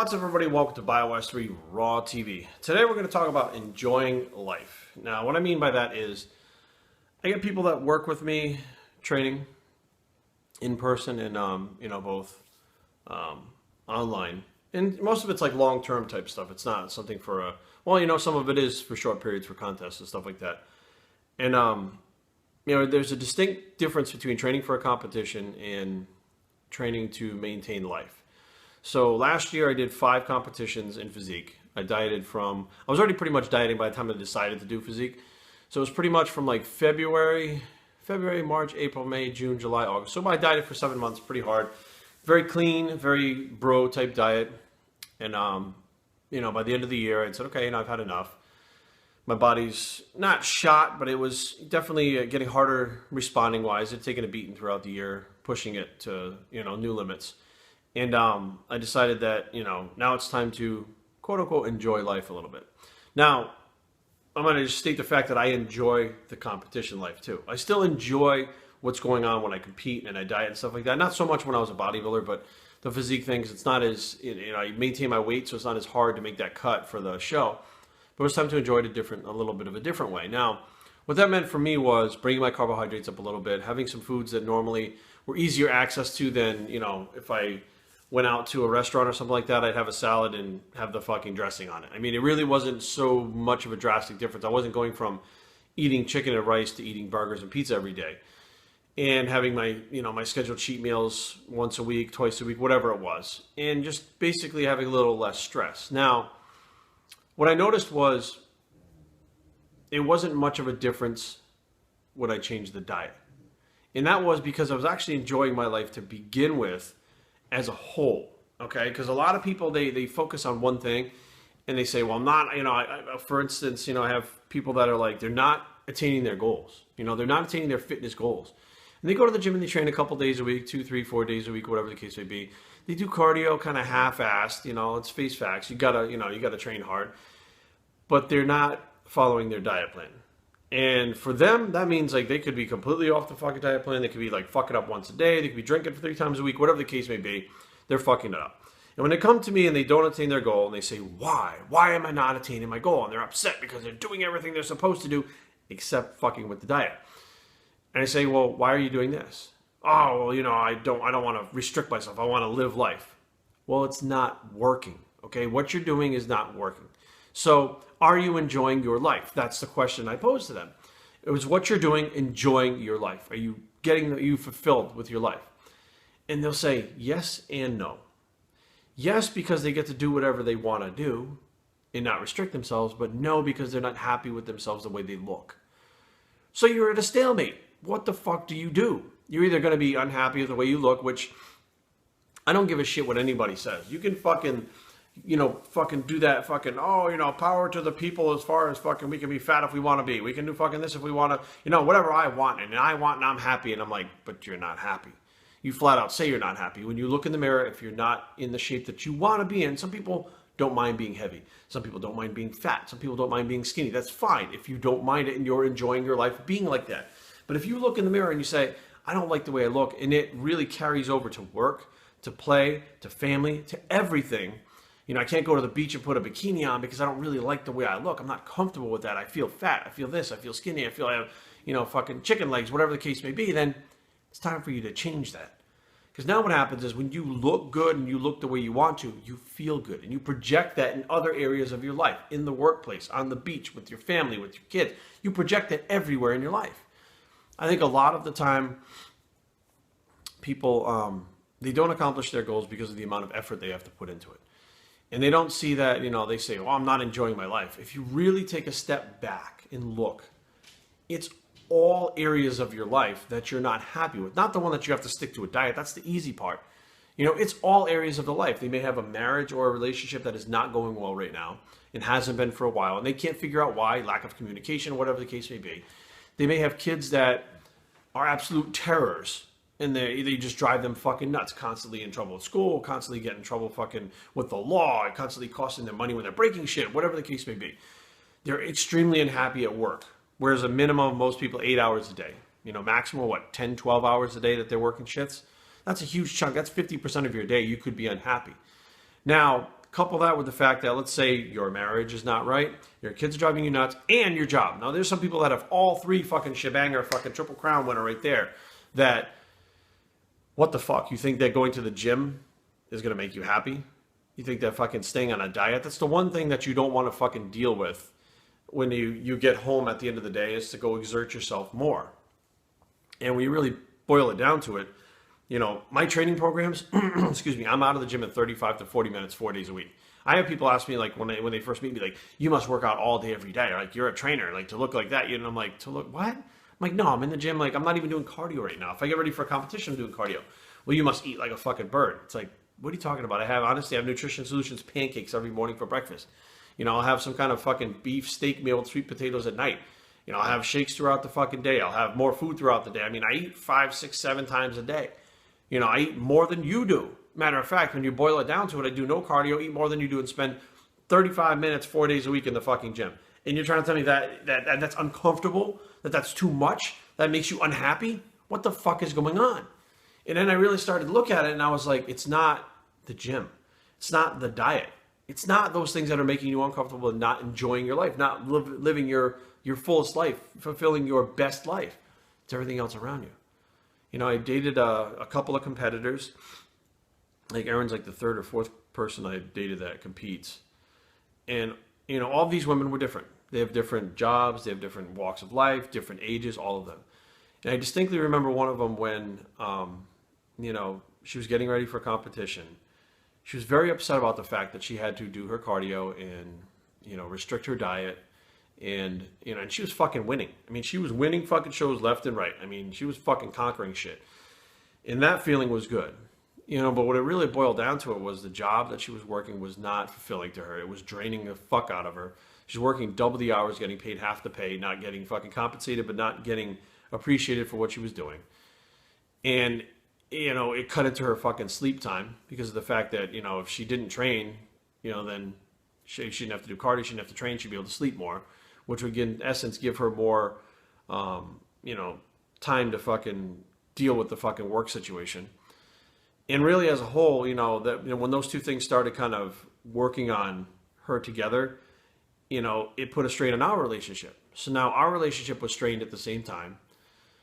What's up, everybody? Welcome to Bios3 Raw TV. Today we're going to talk about enjoying life. Now, what I mean by that is I get people that work with me training in person and both online. And most of it's like long-term type stuff. It's not something for some of it is for short periods for contests and stuff like that. And there's a distinct difference between training for a competition and training to maintain life. So last year I did 5 competitions in physique. I was already pretty much dieting by the time I decided to do physique. So it was pretty much from like February, March, April, May, June, July, August. So I dieted for 7 months pretty hard. Very clean, very bro type diet. And, by the end of the year, I said, okay, I've had enough. My body's not shot, but it was definitely getting harder responding wise. It's taken a beating throughout the year, pushing it to, new limits. And I decided that, now it's time to, quote unquote, enjoy life a little bit. Now, I'm going to just state the fact that I enjoy the competition life too. I still enjoy what's going on when I compete and I diet and stuff like that. Not so much when I was a bodybuilder, but the physique things, it's not as, I maintain my weight, so it's not as hard to make that cut for the show. But it was time to enjoy it a little bit of a different way. Now, what that meant for me was bringing my carbohydrates up a little bit, having some foods that normally were easier access to than, if I went out to a restaurant or something like that, I'd have a salad and have the fucking dressing on it. I mean, it really wasn't so much of a drastic difference. I wasn't going from eating chicken and rice to eating burgers and pizza every day. And having my, my scheduled cheat meals once a week, twice a week, whatever it was. And just basically having a little less stress. Now, what I noticed was it wasn't much of a difference when I changed the diet. And that was because I was actually enjoying my life to begin with as a whole, okay? Because a lot of people, they focus on one thing and they say, well, I'm not, for instance, I have people that are like, they're not attaining their goals. They're not attaining their fitness goals. And they go to the gym and they train a couple days a week, 2, 3, 4 days a week, whatever the case may be. They do cardio kind of half-assed, let's face facts. You gotta train hard. But they're not following their diet plan. And for them, that means like they could be completely off the fucking diet plan. They could be like fucking up once a day. They could be drinking for 3 times a week, whatever the case may be. They're fucking it up. And when they come to me and they don't attain their goal and they say, why? Why am I not attaining my goal? And they're upset because they're doing everything they're supposed to do except fucking with the diet. And I say, well, why are you doing this? Oh, well, I don't want to restrict myself. I want to live life. Well, it's not working. Okay. What you're doing is not working. So are you enjoying your life? That's the question I posed to them. It was what you're doing, enjoying your life. Are you fulfilled with your life? And they'll say yes and no. Yes, because they get to do whatever they want to do and not restrict themselves, but no, because they're not happy with themselves the way they look. So you're at a stalemate. What the fuck do? You're either going to be unhappy with the way you look, which I don't give a shit what anybody says. You can fucking do that fucking, power to the people as far as fucking we can be fat if we want to be. We can do fucking this if we want to, whatever I want and I'm happy. And I'm like, but you're not happy. You flat out say you're not happy. When you look in the mirror, if you're not in the shape that you want to be in, some people don't mind being heavy. Some people don't mind being fat. Some people don't mind being skinny. That's fine if you don't mind it and you're enjoying your life being like that. But if you look in the mirror and you say, I don't like the way I look, and it really carries over to work, to play, to family, to everything. I can't go to the beach and put a bikini on because I don't really like the way I look. I'm not comfortable with that. I feel fat. I feel this. I feel skinny. I feel I have, fucking chicken legs, whatever the case may be. Then it's time for you to change that. Because now what happens is when you look good and you look the way you want to, you feel good. And you project that in other areas of your life, in the workplace, on the beach, with your family, with your kids. You project that everywhere in your life. I think a lot of the time people, they don't accomplish their goals because of the amount of effort they have to put into it. And they don't see that, they say, well, I'm not enjoying my life. If you really take a step back and look, it's all areas of your life that you're not happy with. Not the one that you have to stick to a diet. That's the easy part. It's all areas of the life. They may have a marriage or a relationship that is not going well right now and hasn't been for a while. And they can't figure out why, lack of communication, whatever the case may be. They may have kids that are absolute terrors. And they just drive them fucking nuts, constantly in trouble at school, constantly getting in trouble fucking with the law, constantly costing them money when they're breaking shit, whatever the case may be. They're extremely unhappy at work, whereas a minimum of most people 8 hours a day. Maximum, 10, 12 hours a day that they're working shifts? That's a huge chunk. That's 50% of your day you could be unhappy. Now, Couple that with the fact that, let's say your marriage is not right, your kids are driving you nuts, and your job. Now, there's some people that have all three fucking shebanger, fucking triple crown winner right there. That, what the fuck? You think that going to the gym is going to make you happy? You think that fucking staying on a diet, that's the one thing that you don't want to fucking deal with when you get home at the end of the day, is to go exert yourself more. And when you really boil it down to it, you know, my training programs, excuse me, I'm out of the gym in 35 to 40 minutes, 4 days a week. I have people ask me, like, when they first meet me, like, you must work out all day, every day. Like, you're a trainer, like, to look like that. You know, I'm like, to look, what? I'm like, no, I'm in the gym. Like, I'm not even doing cardio right now. If I get ready for a competition, I'm doing cardio. Well, you must eat like a fucking bird. It's like, what are you talking about? Honestly, I have Nutrition Solutions pancakes every morning for breakfast. You know, I'll have some kind of fucking beef steak meal with sweet potatoes at night. You know, I'll have shakes throughout the fucking day. I'll have more food throughout the day. I mean, I eat 5, 6, 7 times a day. You know, I eat more than you do. Matter of fact, when you boil it down to it, I do no cardio, eat more than you do, and spend 35 minutes, 4 days a week in the fucking gym. And you're trying to tell me that that's uncomfortable? That's too much? That makes you unhappy? What the fuck is going on? And then I really started to look at it, and I was like, it's not the gym. It's not the diet. It's not those things that are making you uncomfortable and not enjoying your life, not living your fullest life, fulfilling your best life. It's everything else around you. You know, I dated a couple of competitors. Like, Erin's like the third or fourth person I dated that competes. And, you know, all these women were different. They have different jobs. They have different walks of life, different ages, all of them. And I distinctly remember one of them when, you know, she was getting ready for a competition. She was very upset about the fact that she had to do her cardio and, you know, restrict her diet. And, you know, and she was fucking winning. I mean, she was winning fucking shows left and right. I mean, she was fucking conquering shit. And that feeling was good. You know, but what it really boiled down to it was the job that she was working was not fulfilling to her. It was draining the fuck out of her. She's working double the hours, getting paid half the pay, not getting fucking compensated, but not getting appreciated for what she was doing. And, you know, it cut into her fucking sleep time because of the fact that, you know, if she didn't train, you know, then she didn't have to do cardio, she didn't have to train, she'd be able to sleep more, which would, in essence, give her more, you know, time to fucking deal with the fucking work situation. And really, as a whole, you know, that, you know, when those two things started kind of working on her together, you know, it put a strain on our relationship. So now our relationship was strained at the same time.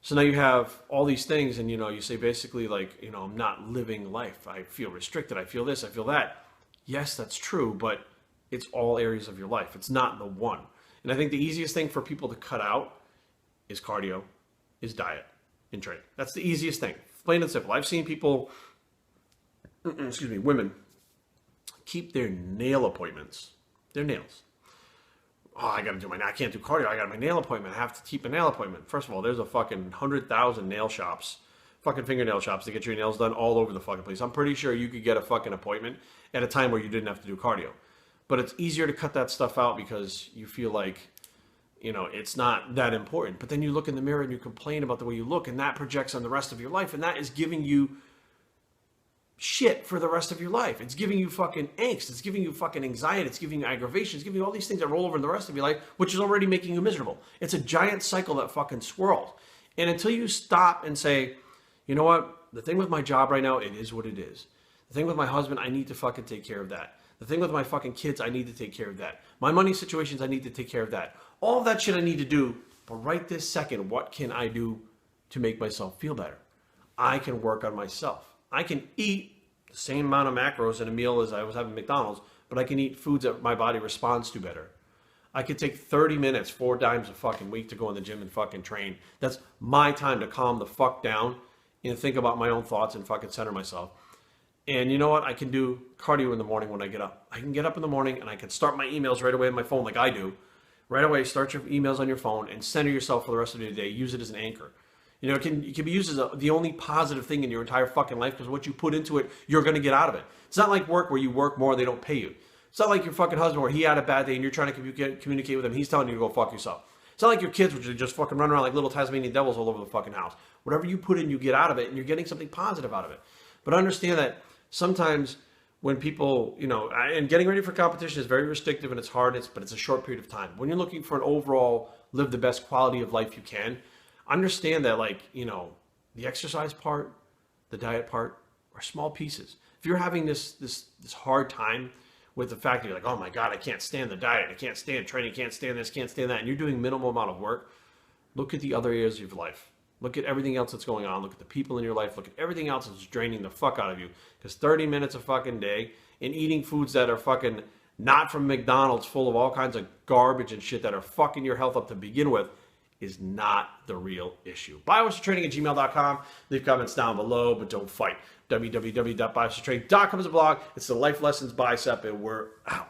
So now you have all these things, and, you know, you say basically, like, you know, I'm not living life. I feel restricted. I feel this. I feel that. Yes, that's true, but it's all areas of your life. It's not the one. And I think the easiest thing for people to cut out is cardio, is diet, and training. That's the easiest thing. Plain and simple. I've seen people, excuse me, women, keep their nail appointments, their nails. Oh, I can't do cardio. I got my nail appointment. I have to keep a nail appointment. First of all, there's a fucking 100,000 nail shops, fucking fingernail shops to get your nails done all over the fucking place. I'm pretty sure you could get a fucking appointment at a time where you didn't have to do cardio. But it's easier to cut that stuff out because you feel like, you know, it's not that important. But then you look in the mirror and you complain about the way you look, and that projects on the rest of your life, and that is giving you shit for the rest of your life. It's giving you fucking angst. It's giving you fucking anxiety. It's giving you aggravation. It's giving you all these things that roll over in the rest of your life, which is already making you miserable. It's a giant cycle that fucking swirls. And until you stop and say, you know what? The thing with my job right now, it is what it is. The thing with my husband, I need to fucking take care of that. The thing with my fucking kids, I need to take care of that. My money situations, I need to take care of that. All of that shit I need to do. But right this second, what can I do to make myself feel better? I can work on myself. I can eat the same amount of macros in a meal as I was having at McDonald's, but I can eat foods that my body responds to better. I could take 30 minutes, 4 times a fucking week to go in the gym and fucking train. That's my time to calm the fuck down and think about my own thoughts and fucking center myself. And you know what? I can do cardio in the morning when I get up. I can get up in the morning and I can start my emails right away on my phone like I do. Right away, start your emails on your phone and center yourself for the rest of the day. Use it as an anchor. You know, it can be used as the only positive thing in your entire fucking life, because what you put into it, you're going to get out of it. It's not like work where you work more and they don't pay you. It's not like your fucking husband where he had a bad day and you're trying to communicate with him. He's telling you to go fuck yourself. It's not like your kids, which are just fucking running around like little Tasmanian devils all over the fucking house. Whatever you put in, you get out of it, and you're getting something positive out of it. But understand that sometimes when people, you know, and getting ready for competition is very restrictive and it's hard, but it's a short period of time. When you're looking for an overall live the best quality of life you can, understand that, like, you know, the exercise part, the diet part are small pieces. If you're having this hard time with the fact that you're like, oh my God, I can't stand the diet, I can't stand training, can't stand this, can't stand that, and you're doing minimal amount of work, look at the other areas of your life. Look at everything else that's going on. Look at the people in your life. Look at everything else that's draining the fuck out of you. Because 30 minutes a fucking day and eating foods that are fucking not from McDonald's, full of all kinds of garbage and shit that are fucking your health up to begin with, is not the real issue. Biohazardtraining@gmail.com. Leave comments down below, but don't fight. www.biohazardtraining.com is a blog. It's the Life Lessons Bicep, and we're out.